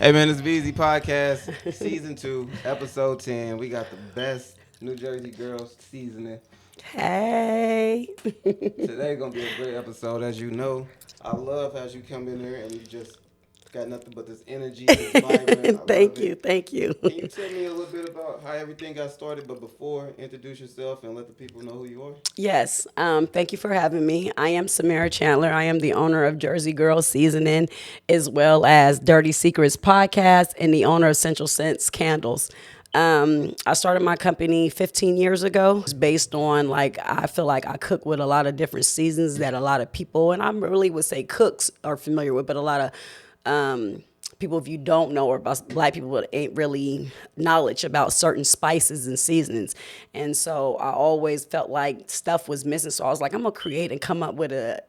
Hey man, it's Beezy Podcast, Season 2, Episode 10. We got the best New Jersey girls seasoning. Hey. Today gonna be a great episode, as you know. I love how you come in here and you just got nothing but this energy, this vibrant. I love Thank you. it. Thank you. Can you tell me a little bit about how everything got started? But before, introduce yourself and let the people know who you are. Yes. Thank you for having me. I am Samara Chandler. I am the owner of Jersey Girl Seasoning, as well as Dirty Secrets Podcast, and the owner of Central Scents Candles. I started my company 15 years ago. It's based on I feel like I cook with a lot of different seasons that a lot of people, and I really would say cooks are familiar with, but a lot of people, if you don't know, or about black people that ain't really knowledge about certain spices and seasonings. And so I always felt like stuff was missing. So I was like, I'm gonna create and come up with a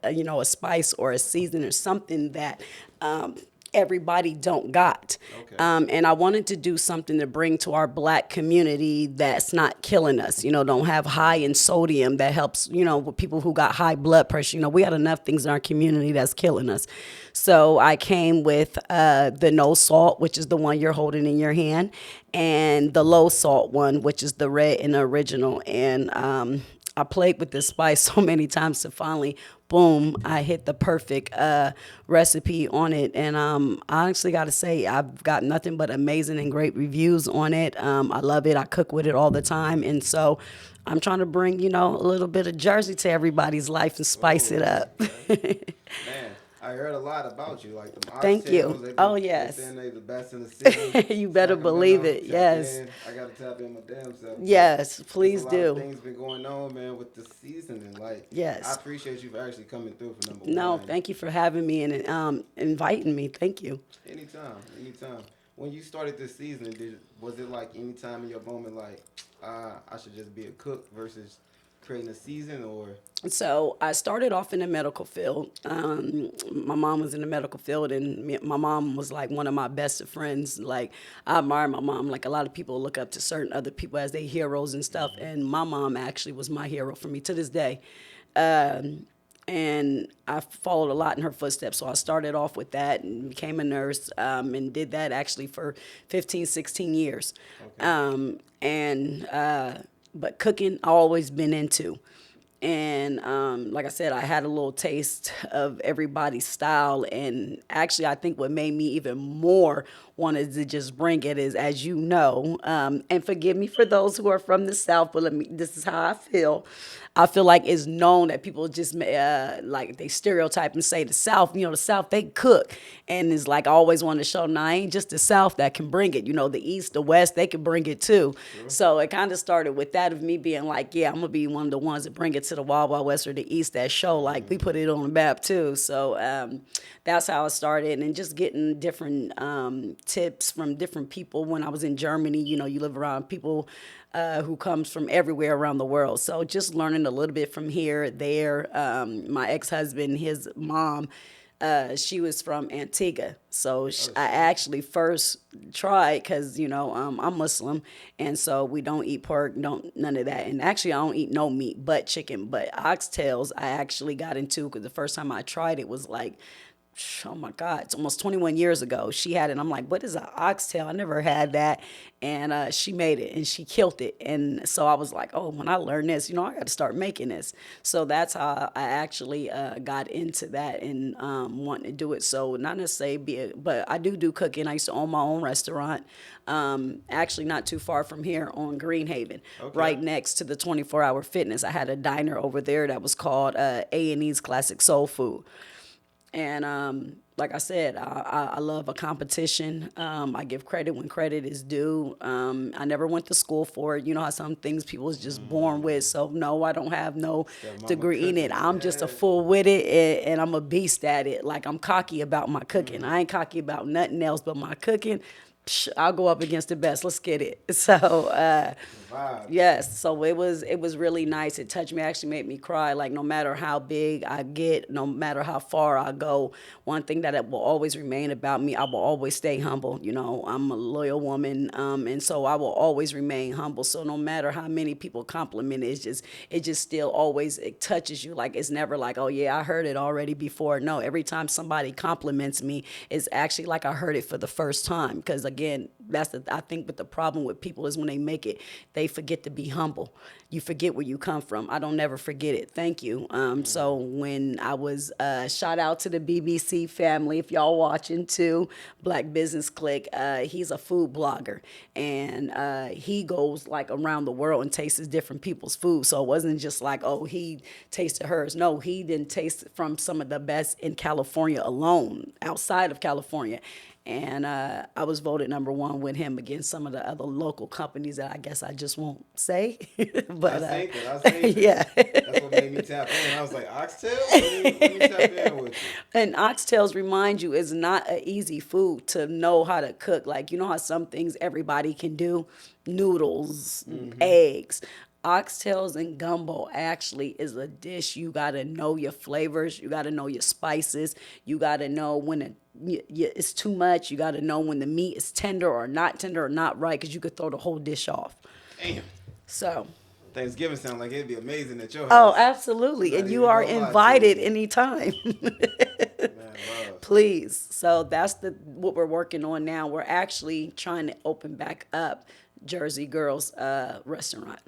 spice or a season or something that everybody don't got. Okay. And I wanted to do something to bring to our black community that's not killing us, don't have high in sodium that helps, with people who got high blood pressure. We got enough things in our community that's killing us. So I came with the no salt, which is the one you're holding in your hand, and the low salt one, which is the red and the original. And I played with this spice so many times to finally, boom, I hit the perfect recipe on it. And I honestly got to say, I've got nothing but amazing and great reviews on it. I love it. I cook with it all the time. And so I'm trying to bring, a little bit of Jersey to everybody's life and spice it Oh, up. okay. Man, I heard a lot about you. Like the Thank oxtails, you. Oh, they yes. saying they the best in the city. You better believe Sacramento, it. tap Yes. in. I gotta tap in my damn self. But Yes, there's a please lot of do. things been going on, man, with the seasoning. Like I Yes. appreciate you for actually coming through for number No, one. thank you for having me and inviting me. Thank you. Anytime, anytime. When you started this season, was it like any time in your moment like I should just be a cook versus creating a season or So I started off in the medical field. My mom was in the medical field, and my mom was like one of my best of friends. Like I admire my mom. Like a lot of people look up to certain other people as their heroes and stuff. And my mom actually was my hero for me to this day. And I followed a lot in her footsteps. So I started off with that and became a nurse, and did that actually for 15, 16 years. okay? But cooking I always been into. And like I said, I had a little taste of everybody's style. And actually, I think what made me even more wanted to just bring it is, as you know, and forgive me for those who are from the South, but this is how I feel. I feel like it's known that people just like they stereotype and say the South, the South, they cook. And it's like I always want to show, now I ain't just the South that can bring it. The East, the West, they can bring it too. Sure. So it kind of started with that of me being like, yeah, I'm going to be one of the ones that bring it to the Wild Wild West or the East that show, like we put it on the map too. So that's how it started. And just getting different tips from different people. When I was in Germany, you live around people who comes from everywhere around the world. So just learning a little bit from here, there. My ex-husband, his mom, she was from Antigua. So Oh I shit. actually first tried because, I'm Muslim. And so we don't eat pork, don't none of that. And actually, I don't eat no meat but chicken. But oxtails, I actually got into because the first time I tried it was like, oh my God, it's almost 21 years ago. She had it. And I'm like, what is an oxtail? I never had that. And she made it and she killed it. And so I was like, oh, when I learn this, I got to start making this. So that's how I actually got into that and wanting to do it. So not necessarily but I do cooking. I used to own my own restaurant, actually not too far from here on Greenhaven, Okay. right next to the 24-hour fitness. I had a diner over there that was called A&E's Classic Soul Food. And like I said, I love a competition. I give credit when credit is due. I never went to school for it. You know how some things people is just born with. So no, I don't have no That mama degree in it. cooking. I'm just a Yeah. fool with it, and I'm a beast at it. Like I'm cocky about my cooking. I ain't cocky about nothing else but my cooking. I'll go up against the best. Let's get it. So, Vibe. yes, so it was really nice. It touched me, actually made me cry. Like no matter how big I get, no matter how far I go, one thing that it will always remain about me, I will always stay humble. You know, I'm a loyal woman, and so I will always remain humble. So no matter how many people compliment it, it just still always it touches you. Like it's never like, oh yeah, I heard it already before. No, every time somebody compliments me, it's actually like I heard it for the first time. Because again, I think what the problem with people is when they make it, they forget to be humble. You forget where you come from. I don't never forget it. Thank you. So when I was shout out to the BBC family, if y'all watching too, Black Business Click. He's a food blogger, and he goes like around the world and tastes different people's food. So it wasn't just like, oh, he tasted hers. No, he didn't taste from some of the best in California alone, outside of California. And I was voted number one with him against some of the other local companies that I guess I just won't say. But I seen it. yeah. That's what made me tap in. I was like, oxtail? Let me tap in with you. And oxtails, remind you, is not an easy food to know how to cook. Like, you know how some things everybody can do? Noodles, eggs. Oxtails and gumbo actually is a dish. You got to know your flavors. You got to know your spices. You got to know when it's too much. You got to know when the meat is tender or not right, because you could throw the whole dish off. Damn. So, Thanksgiving sounds like it'd be amazing at your oh, house. absolutely. Not And you even are gonna lie to invited you. anytime. Man, love. Please. So that's what we're working on now. We're actually trying to open back up Jersey Girls restaurant.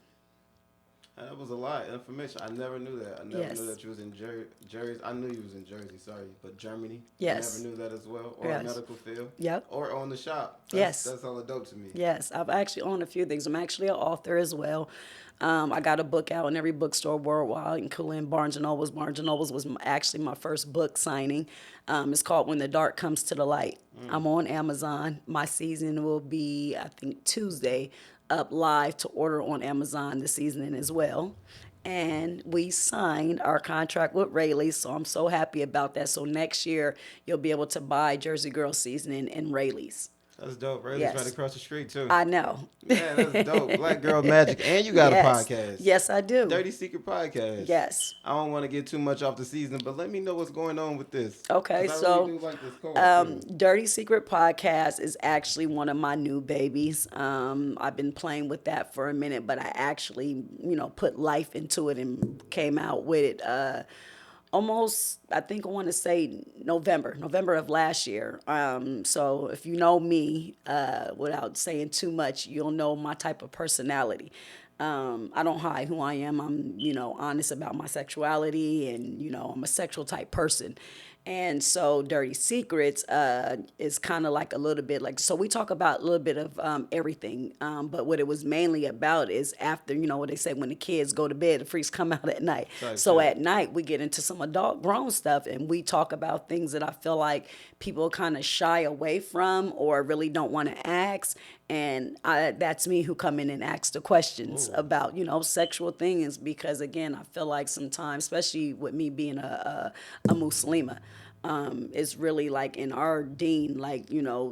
That was a lot of information. I never knew that. I never Yes. knew that you was in Jersey. I knew you was in Jersey, sorry, but Germany. Yes. I never knew that as well. Or Yes. a medical field. Yep. Or on the shop. Yes. That's hella dope to me. Yes, I've actually owned a few things. I'm actually an author as well. I got a book out in every bookstore worldwide, including Barnes& and Nobles. Barnes& and Nobles was actually my first book signing. It's called When the Dark Comes to the Light. I'm on Amazon. My season will be, I think, Tuesday, up live to order on Amazon this evening as well. And we signed our contract with Rayleigh's, so I'm so happy about that. So next year, you'll be able to buy Jersey Girl seasoning in Rayleigh's. That's dope. Rayleigh's Yes. right across the street, too. I know. Man, that's dope. Black Girl Magic. And you got Yes. a podcast. Yes, I do. Dirty Secret Podcast. Yes. I don't want to get too much off the season, but let me know what's going on with this. Okay, 'Cause I so really do like this call, too. Dirty Secret Podcast is actually one of my new babies. I've been playing with that for a minute, but I actually, put life into it and came out with it almost, I think I want to say November of last year. So if you know me, without saying too much, you'll know my type of personality. I don't hide who I am. I'm, honest about my sexuality, and, I'm a sexual type person. And so Dirty Secrets is kind of like a little bit like, so we talk about a little bit of everything. But what it was mainly about is after, what they say, when the kids go to bed, the freaks come out at night. Right, So right. at night, we get into some adult grown stuff, and we talk about things that I feel like people kind of shy away from or really don't want to ask. And that's me who come in and ask the questions about, sexual things, because again, I feel like sometimes, especially with me being a Muslima, it's really like in our deen, like,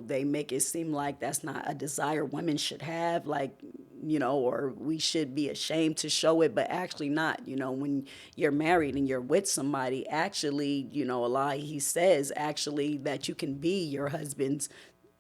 they make it seem like that's not a desire women should have, like, or we should be ashamed to show it, but actually not. When you're married and you're with somebody, actually, Allah, he says actually that you can be your husband's,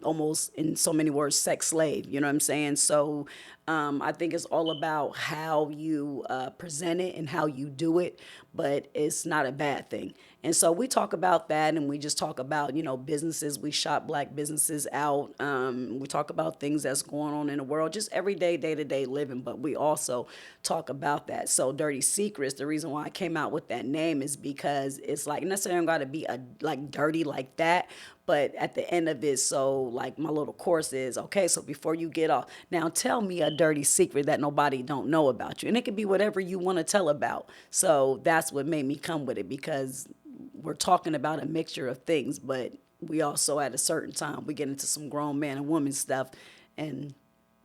almost in so many words, sex slave. You know what I'm saying? So I think it's all about how you present it and how you do it, but it's not a bad thing. And so we talk about that, and we just talk about, businesses. We shop Black businesses out. We talk about things that's going on in the world, just everyday, day-to-day living, but we also talk about that. So Dirty Secrets, the reason why I came out with that name is because it's like, necessarily got to be like dirty like that, but at the end of it, so like my little course is, okay, so before you get off, now tell me a dirty secret that nobody don't know about you. And it could be whatever you want to tell about. So that's what made me come with it, because we're talking about a mixture of things, but we also at a certain time, we get into some grown man and woman stuff and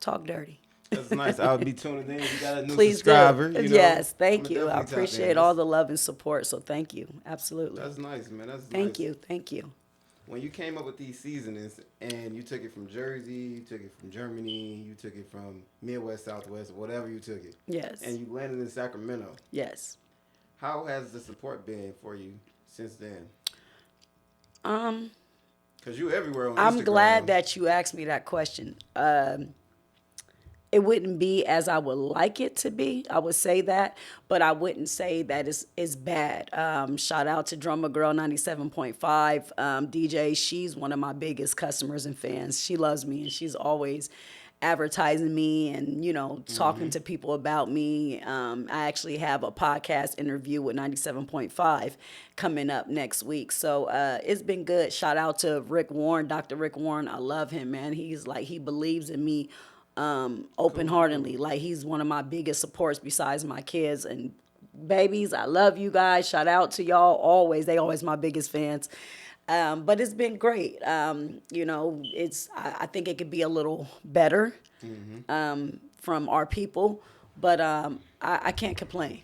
talk dirty. That's nice. I'll be tuning in. You got a new Please subscriber. do. You know? Yes, thank I'ma you. I definitely tap in. appreciate all the love and support. So thank you. Absolutely. That's nice, man. That's Thank nice. you. Thank you. When you came up with these seasonings and you took it from Jersey, you took it from Germany, you took it from Midwest, Southwest, whatever you took it, Yes. and you landed in Sacramento, Yes. how has the support been for you since then? Um, Because you everywhere on I'm glad Instagram. that you asked me that question. It wouldn't be as I would like it to be. I would say that, but I wouldn't say that it's bad. Shout out to Drummer Girl 97.5 DJ. She's one of my biggest customers and fans. She loves me and she's always advertising me and talking to people about me. I actually have a podcast interview with 97.5 coming up next week, so it's been good. Shout out to Rick Warren, Dr. Rick Warren. I love him, man. He's like, he believes in me open heartedly. Like, he's one of my biggest supports besides my kids and babies. I love you guys. Shout out to y'all always. They always my biggest fans. But it's been great. I think it could be a little better from our people, but I can't complain.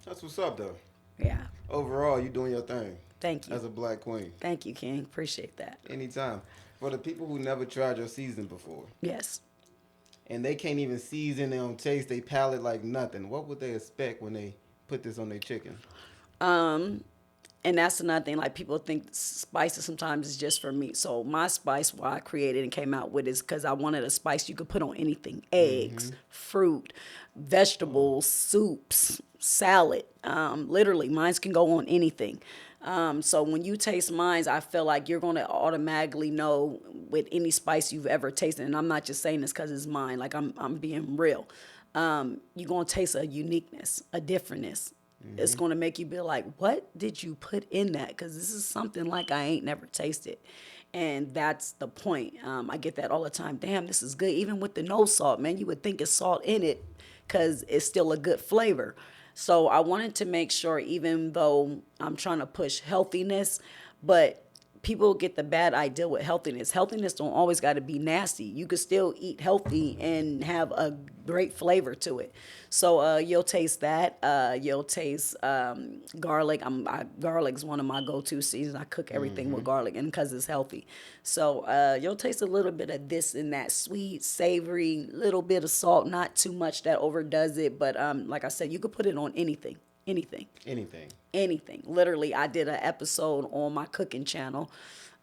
That's what's up, though. Yeah. Overall, you doing your thing Thank you. as a black queen. Thank you, King. Appreciate that. Anytime. For the people who never tried your season before, Yes. and they can't even season, they don't taste, they palate like nothing, what would they expect when they put this on their chicken? And that's another thing. Like, people think spices sometimes is just for meat. So my spice, why I created and came out with, is because I wanted a spice you could put on anything: eggs, fruit, vegetables, soups, salad. Literally, mine can go on anything. So when you taste mine, I feel like you're gonna automatically know with any spice you've ever tasted. And I'm not just saying this because it's mine. Like, I'm being real. You're gonna taste a uniqueness, a differentness. It's going to make you be like, what did you put in that? Because this is something like I ain't never tasted. And that's the point. I get that all the time. Damn, this is good. Even with the no salt, man, you would think it's salt in it because it's still a good flavor. So I wanted to make sure, even though I'm trying to push healthiness, but people get the bad idea with healthiness. Healthiness don't always got to be nasty. You could still eat healthy and have a great flavor to it. So you'll taste that. You'll taste garlic. Garlic's one of my go-to seasons. I cook everything with garlic, and because it's healthy. So you'll taste a little bit of this and that, sweet, savory, little bit of salt, not too much that overdoes it. But like I said, you could put it on anything. Anything. Anything. Literally, I did an episode on my cooking channel,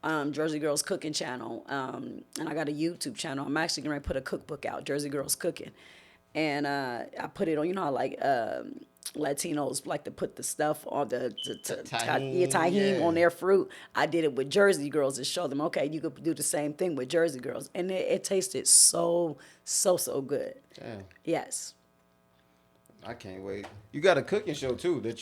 Jersey Girls Cooking Channel, and I got a YouTube channel. I'm actually going to put a cookbook out, Jersey Girls Cooking. And I put it on, you know how like Latinos like to put the stuff on the tahini on their fruit. I did it with Jersey Girls to show them, okay, you could do the same thing with Jersey Girls. And it tasted so good. Damn. Yes. I can't wait. You got a cooking show too that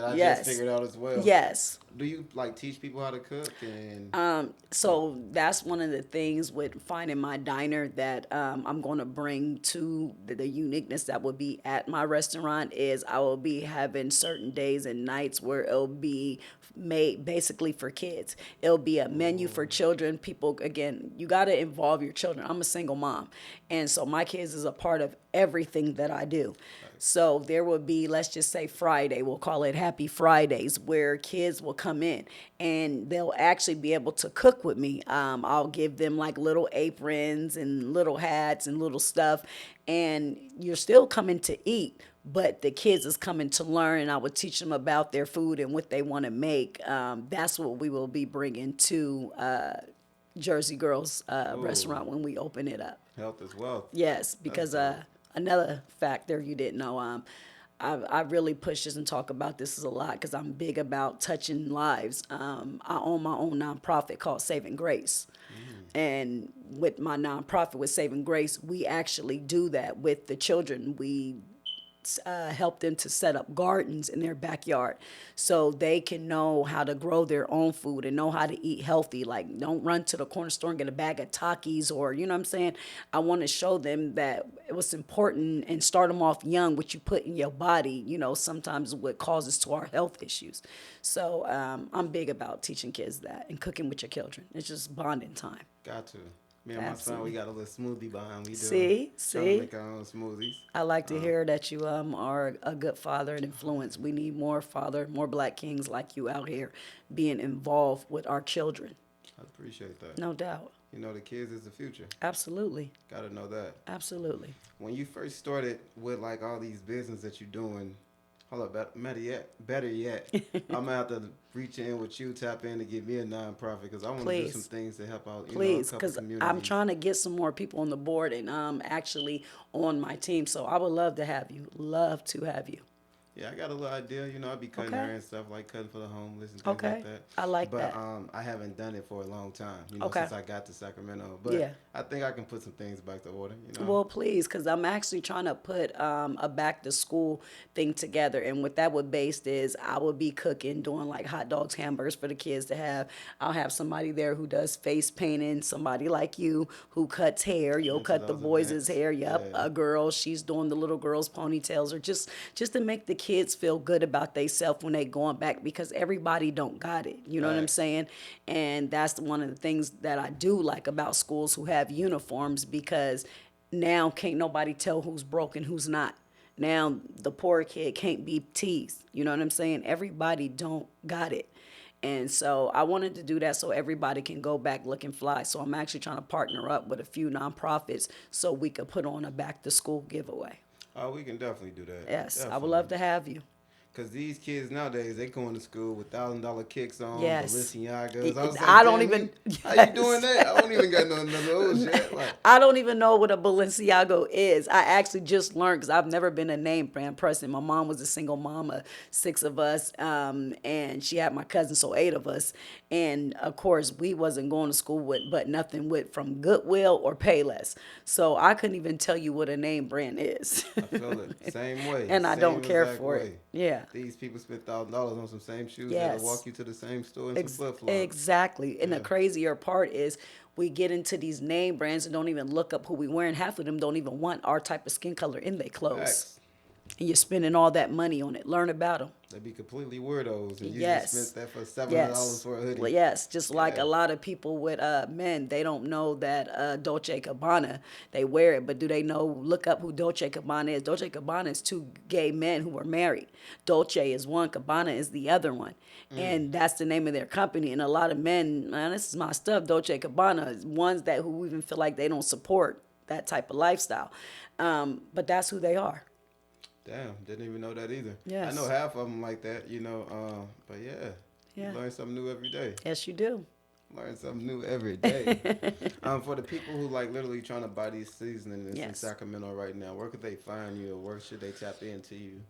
I just figured out as well. Yes. Do you like teach people how to cook? And So that's one of the things with finding my diner that I'm going to bring to the uniqueness that will be at my restaurant is I will be having certain days and nights where it'll be made basically for kids. It'll be a menu for children. People, again, you got to involve your children. I'm a single mom, and so my kids is a part of everything that I do. So there will be, let's just say Friday, we'll call it Happy Fridays, where kids will come in and they'll actually be able to cook with me. I'll give them like little aprons and little hats and little stuff, and you're still coming to eat, but the kids is coming to learn, and I would teach them about their food and what they want to make. That's what we will be bringing to Jersey Girls restaurant when we open it up. health as well. Yes, because another factor you didn't know, I really push this and talk about this a lot because I'm big about touching lives. I own my own nonprofit called Saving Grace. And with my nonprofit with Saving Grace, we actually do that with the children. We help them to set up gardens in their backyard so they can know how to grow their own food and know how to eat healthy. Like, don't run to the corner store and get a bag of Takis, or, you know what I'm saying? I want to show them that it was important and start them off young, what you put in your body, sometimes what causes to our health issues. So I'm big about teaching kids that and cooking with your children. It's just bonding time. Got to. Me and my son, we Absolutely. got a little smoothie behind. We doing See, trying to see. make our own smoothies. I like to Um, hear that you are a good father and influence. We need more black kings like you out here being involved with our children. I appreciate that. No doubt. You know, the kids is the future. Absolutely. Got to know that. Absolutely. When you first started with like all these business that you're doing, hold up, better yet, I'm gonna have to reach in with you, tap in to get me a nonprofit because I want to do some Please. things to help out, a Please, couple because I'm communities. trying to get some more people on the board and actually on my team. So I would love to have you. Love to have you. Yeah, I got a little idea. I'd be cutting Okay. hair and stuff like cutting for the homeless and things like Okay. that. I like But that. I haven't done it for a long time. Okay. Since I got to Sacramento. But Yeah. I think I can put some things back to order. Well, please, because I'm actually trying to put a back to school thing together. And what that would based is I would be cooking, doing like hot dogs, hamburgers for the kids to have. I'll have somebody there who does face painting, somebody like you who cuts hair. You'll Into cut the those boys' events. hair. Yep. Yeah. A girl, she's doing the little girls' ponytails or just to make the kids feel good about themselves when they going back because everybody don't got it. You know what I'm Facts. saying? And that's one of the things that I do like about schools who have uniforms because now can't nobody tell who's broken, who's not. Now the poor kid can't be teased. You know what I'm saying? Everybody don't got it. And so I wanted to do that so everybody can go back looking fly. So I'm actually trying to partner up with a few nonprofits so we could put on a back to school giveaway. Oh, we can definitely do that. Yes, I would Definitely. love to have you. Cause these kids nowadays, they going to school with $1,000 kicks on, Yes. Balenciagas. I was I like, don't damn, even. how you doing that? I don't even got none of those yet. Like, I don't even know what a Balenciaga is. I actually just learned because I've never been a name brand person. My mom was a single mom of six of us, and she had my cousin, so eight of us. And of course, we wasn't going to school with, but nothing with from Goodwill or Payless. So I couldn't even tell you what a name brand is. I feel it. Same way. And I don't Same care exact for way. it. Yeah. These people spend $1,000 on some same shoes that'll Yes. walk you to the same store and some flip flops. Exactly. And the Yeah. crazier part is we get into these name brands and don't even look up who we wearing. Half of them don't even want our type of skin color in their clothes. Facts. And you're spending all that money on it. Learn about them. They be completely weirdos, and you just Yes. spent that for $700 Yes. for a hoodie. Well, yes. Just like Yeah. a lot of people with men, they don't know that Dolce Gabbana, they wear it, but do they know, look up who Dolce Gabbana is? Dolce Gabbana is two gay men who are married. Dolce is one, Gabbana is the other one. And that's the name of their company. And a lot of men, man, this is my stuff, Dolce Gabbana, is ones that who even feel like they don't support that type of lifestyle. But that's who they are. Damn, didn't even know that either. Yes. I know half of them like that, but yeah, Yeah. you learn something new every day. Yes, you do. Learn something new every day. For the people who like literally trying to buy these seasonings in Yes. Sacramento right now, where could they find you, or where should they tap into you?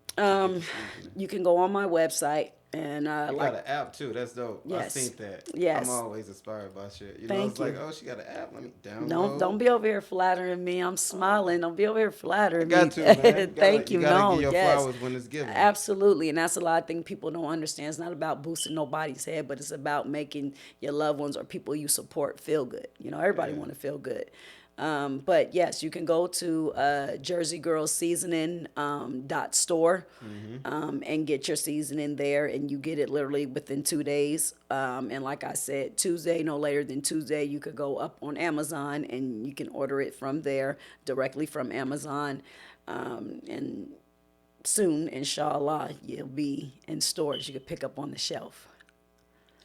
You can go on my website and You like got an app too. That's dope. Yes. I seen that. Yes. I'm always inspired by shit. Thank It's like, you. oh, she got an app. Let me download. don't be over here flattering me. I'm smiling. Don't be over here flattering Got me. to, man. Thank you. You gotta No, get your yes. flowers when it's given. Absolutely. And that's a lot of things people don't understand. It's not about boosting nobody's head, but it's about making your loved ones or people you support feel good. Everybody Yeah. want to feel good. But yes, you can go to Jersey Girls Seasoning .store and get your seasoning there, and you get it literally within 2 days. And like I said, Tuesday, no later than Tuesday, you could go up on Amazon and you can order it from there directly from Amazon. And soon, inshallah, you'll be in stores you could pick up on the shelf.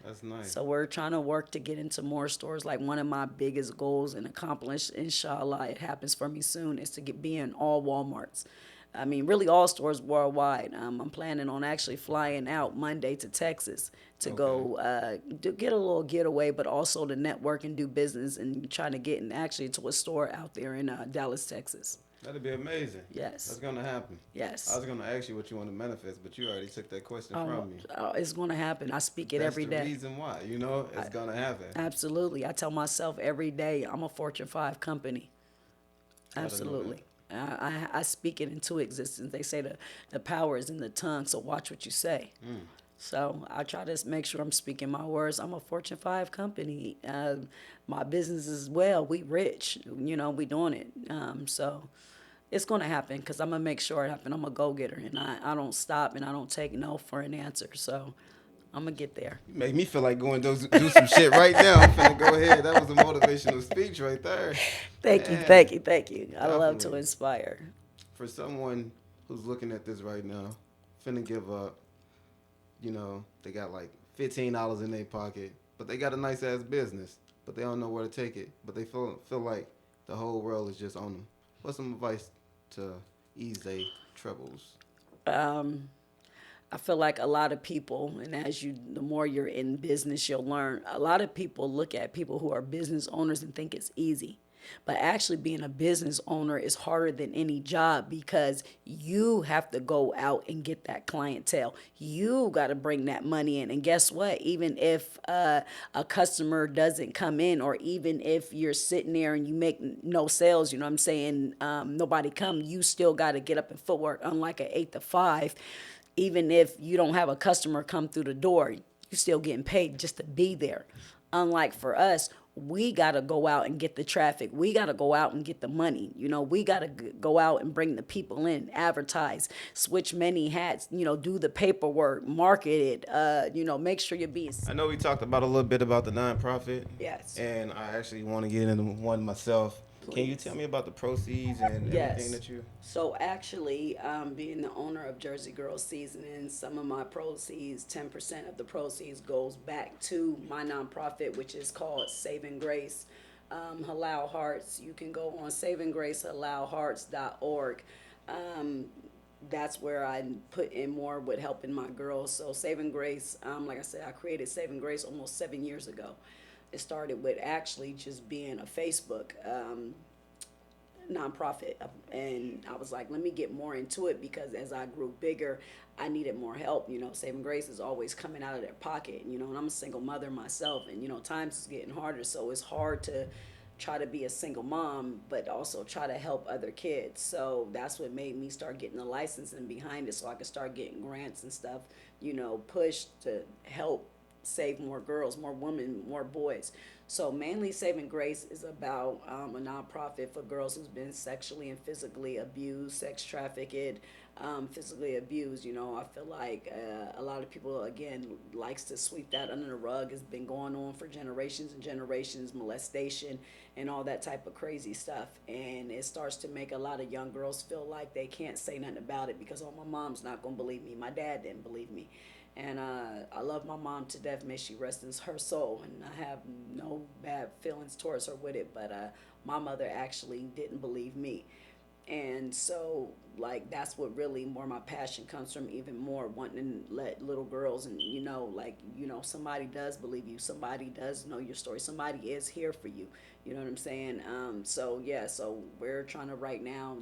That's nice. So we're trying to work to get into more stores. Like one of my biggest goals and accomplish, inshallah, it happens for me soon, is to be in all Walmarts. I mean, really all stores worldwide. I'm planning on actually flying out Monday to Texas to go get a little getaway, but also to network and do business and trying to get actually to a store out there in Dallas, Texas. That'd be amazing. Yes. That's gonna happen. Yes. I was gonna ask you what you want to manifest, but you already took that question from me. It's going to happen. I speak it That's every the day. reason why. It's gonna happen. Absolutely. I tell myself every day I'm a Fortune 5 company. Absolutely. I speak it into existence. They say the power is in the tongue, so watch what you say. So I try to make sure I'm speaking my words. I'm a Fortune 5 company. My business as well. We rich. We doing it. So it's going to happen because I'm going to make sure it happen. I'm a go-getter, and I don't stop, and I don't take no for an answer. So I'm gonna get there. You make me feel like going to do some shit right now. I'm finna go ahead. That was a motivational speech right there. Thank you, Man, thank you, thank you. I love to definitely. inspire. For someone who's looking at this right now, finna give up, they got like $15 in their pocket, but they got a nice ass business, but they don't know where to take it. But they feel like the whole world is just on them. What's some advice to ease their troubles? Um, I feel like a lot of people, and the more you're in business, you'll learn. A lot of people look at people who are business owners and think it's easy. But actually, being a business owner is harder than any job because you have to go out and get that clientele. You got to bring that money in. And guess what? Even if a customer doesn't come in, or even if you're sitting there and you make no sales, you know what I'm saying? Nobody come, you still got to get up and footwork, unlike an 8 to 5. Even if you don't have a customer come through the door, you're still getting paid just to be there. Unlike for us, we got to go out and get the traffic. We got to go out and get the money. We got to go out and bring the people in, advertise, switch many hats, do the paperwork, market it, make sure you're being. I know we talked about a little bit about the nonprofit, Yes, and I actually want to get into one myself. Can you tell please. me about the proceeds and everything Yes. that you? So actually, being the owner of Jersey Girl Seasoning, some of my proceeds, 10% of the proceeds goes back to my nonprofit, which is called Saving Grace Halal Hearts. You can go on savinggracehalalhearts.org. Um, that's where I put in more with helping my girls. So Saving Grace, like I said, I created Saving Grace almost 7 years ago. It started with actually just being a Facebook nonprofit, and I was like, let me get more into it because as I grew bigger, I needed more help. Saving Grace is always coming out of their pocket, and I'm a single mother myself, and times is getting harder, so it's hard to try to be a single mom but also try to help other kids. So that's what made me start getting the licensing behind it so I could start getting grants and stuff, pushed to help save more girls, more women, more boys. So mainly Saving Grace is about a nonprofit for girls who's been sexually and physically abused, sex trafficked, physically abused. I feel like a lot of people again likes to sweep that under the rug. It's been going on for generations and generations, molestation and all that type of crazy stuff. And it starts to make a lot of young girls feel like they can't say nothing about it because, oh, my mom's not gonna believe me. My dad didn't believe me. And I love my mom to death. May she rest in her soul. And I have no bad feelings towards her with it. But my mother actually didn't believe me. And so, like, that's what really more my passion comes from, even more wanting to let little girls and, somebody does believe you. Somebody does know your story. Somebody is here for you. You know what I'm saying? So, yeah, so we're trying to right now,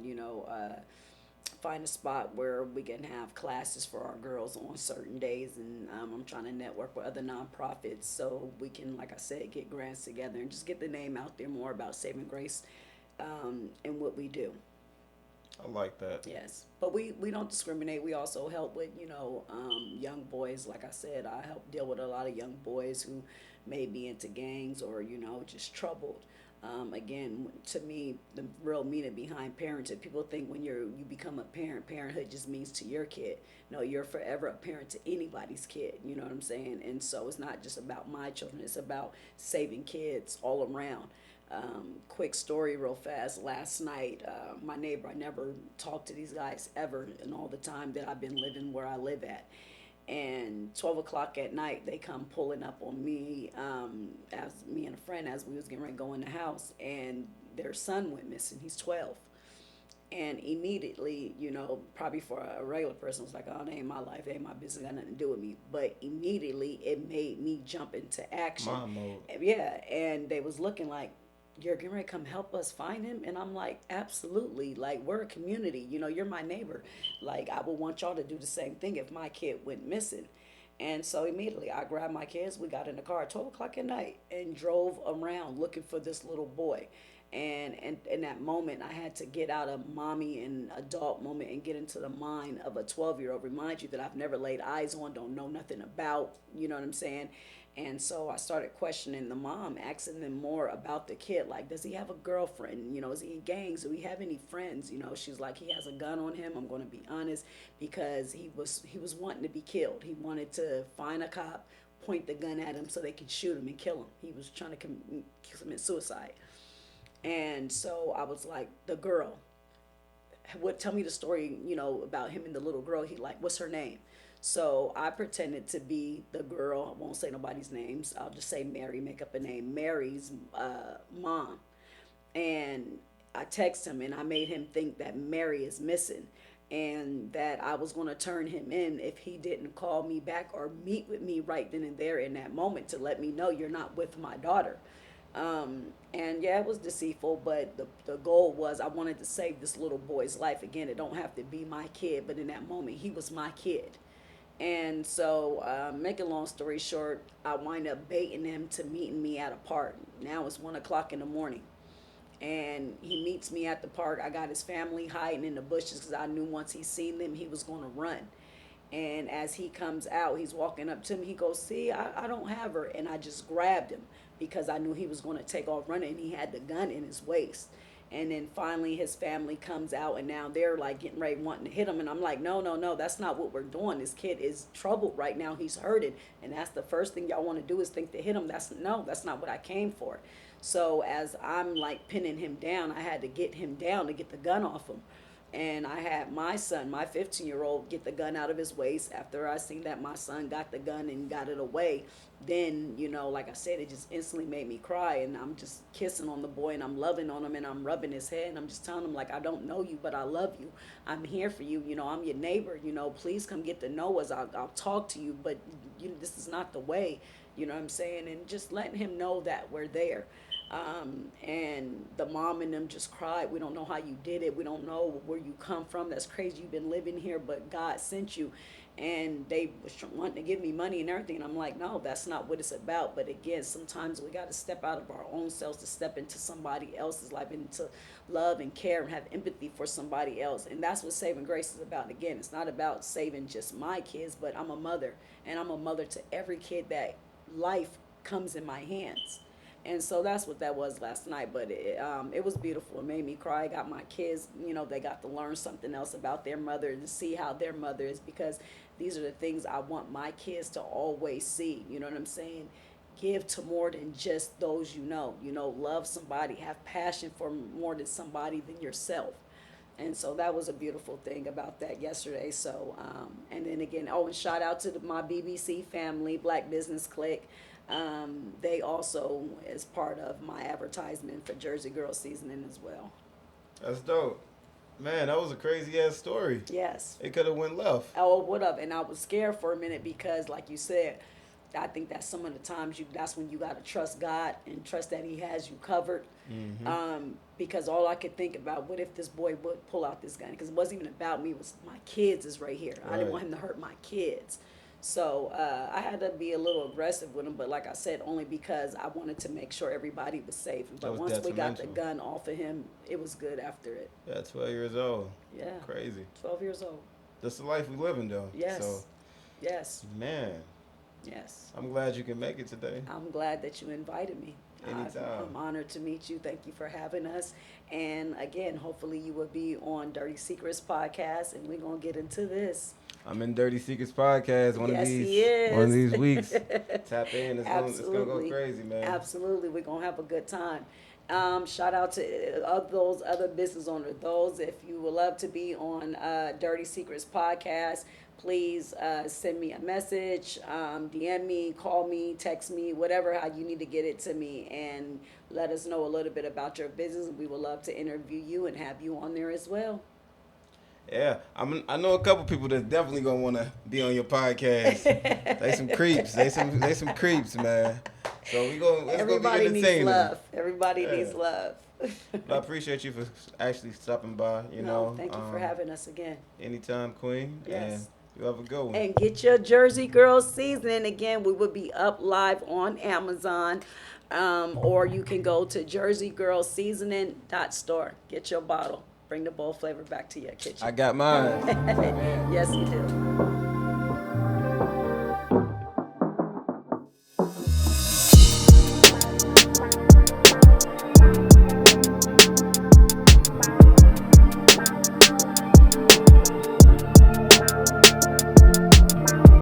find a spot where we can have classes for our girls on certain days, and I'm trying to network with other nonprofits so we can, like I said, get grants together and just get the name out there more about Saving Grace and what we do. I like that. Yes, but we don't discriminate. We also help with young boys. Like I said, I help deal with a lot of young boys who may be into gangs or just troubled. Again, to me, the real meaning behind parenting. People think when you become a parent, parenthood just means to your kid. No, you're forever a parent to anybody's kid. You know what I'm saying? And so it's not just about my children. It's about saving kids all around. Quick story, real fast. Last night, my neighbor, I never talked to these guys ever in all the time that I've been living where I live at. And 12 o'clock at night, they come pulling up on me, as me and a friend, as we was getting ready to go in the house, and their son went missing. He's 12. And immediately, probably for a regular person, was like, oh, that ain't my life, that ain't my business, got nothing to do with me. But immediately, it made me jump into action. Mom mode. Yeah, and they was looking like, you're getting ready to come help us find him? And I'm like, absolutely. Like, we're a community. You're my neighbor. Like, I would want y'all to do the same thing if my kid went missing. And so immediately I grabbed my kids. We got in the car at 12 o'clock at night and drove around looking for this little boy. And in that moment, I had to get out of mommy and adult moment and get into the mind of a 12-year-old. Remind you that I've never laid eyes on, don't know nothing about, you know what I'm saying? And so I started questioning the mom, asking them more about the kid. Like, does he have a girlfriend? You know, is he in gangs? Do we have any friends? You know, she's like, he has a gun on him. I'm going to be honest, because he was wanting to be killed. He wanted to find a cop, point the gun at him so they could shoot him and kill him. He was trying to commit suicide. And so I was like, the girl, what? Tell me the story, about him and the little girl. He like, what's her name? So I pretended to be the girl. I won't say nobody's names. I'll just say Mary, make up a name. Mary's mom. And I text him and I made him think that Mary is missing and that I was going to turn him in if he didn't call me back or meet with me right then and there in that moment to let me know you're not with my daughter. And yeah, it was deceitful, but the goal was I wanted to save this little boy's life. Again, it don't have to be my kid, but in that moment, he was my kid. And so, make a long story short, I wind up baiting him to meeting me at a park. Now it's 1 o'clock in the morning. And he meets me at the park. I got his family hiding in the bushes because I knew once he seen them, he was going to run. And as he comes out, he's walking up to me. He goes, see, I don't have her. And I just grabbed him because I knew he was going to take off running. And he had the gun in his waist. And then finally his family comes out and now they're like getting ready wanting to hit him. And I'm like, no, that's not what we're doing. This kid is troubled right now. He's hurted. And that's the first thing y'all want to do is think to hit him. That's not what I came for. So as I'm like pinning him down, I had to get him down to get the gun off him. And I had my son, my 15-year-old, get the gun out of his waist. After I seen that my son got the gun and got it away, then, like I said, it just instantly made me cry. And I'm just kissing on the boy and I'm loving on him and I'm rubbing his head. And I'm just telling him, like, I don't know you, but I love you. I'm here for you. I'm your neighbor. Please come get to know us. I'll talk to you, but this is not the way. You know what I'm saying? And just letting him know that we're there. And the mom and them just cried. We don't know how you did it. We don't know where you come from. That's crazy. You've been living here, but God sent you. And they was wanting to give me money and everything. And I'm like, no, that's not what it's about. But again, sometimes we got to step out of our own selves to step into somebody else's life and to love and care and have empathy for somebody else. And that's what Saving Grace is about. Again, it's not about saving just my kids, but I'm a mother. And I'm a mother to every kid that life comes in my hands. And so that's what that was last night. But it was beautiful. It made me cry. I got my kids, they got to learn something else about their mother and see how their mother is, because these are the things I want my kids to always see. You know what I'm saying? Give to more than just those love somebody, have passion for more than somebody than yourself. And so that was a beautiful thing about that yesterday. So, and then again, and shout out to my BBC family, Black Business Clique. They also is part of my advertisement for Jersey Girl Seasoning as well. That's dope. Man, that was a crazy ass story. Yes. It could have went left. Oh, would have. And I was scared for a minute because, like you said, I think that's some of the times that's when you got to trust God and trust that he has you covered. Mm-hmm. Because all I could think about, what if this boy would pull out this gun? Because it wasn't even about me. It was my kids is right here. Right. I didn't want him to hurt my kids. So I had to be a little aggressive with him, but like I said, only because I wanted to make sure everybody was safe. But once we got the gun off of him, it was good after it. Yeah, 12 years old. Yeah. Crazy. 12 years old. That's the life we live in, though. Yes. So, yes. Man. Yes. I'm glad you can make it today. I'm glad that you invited me. Anytime. I'm honored to meet you. Thank you for having us. And again, hopefully you will be on Dirty Secrets podcast, and we're going to get into this. I'm in Dirty Secrets podcast one of these weeks. Tap in. It's gonna go crazy, man. Absolutely. We're gonna have a good time. Shout out to those other business owners. Those, if you would love to be on Dirty Secrets podcast, please send me a message, DM me, call me, text me, whatever, how you need to get it to me, and let us know a little bit about your business. We would love to interview you and have you on there as well. Yeah, I know a couple people that's definitely gonna want to be on your podcast. They some creeps. They some creeps, man. So Everybody needs love. Everybody needs love. I appreciate you for actually stopping by. Thank you for having us again. Anytime, Queen. Yes. And you have a good one. And get your Jersey Girl Seasoning. Again, we will be up live on Amazon. Or you can go to jerseygirlseasoning.store. Get your bottle. Bring the bold flavor back to your kitchen. I got mine. Yes, you do.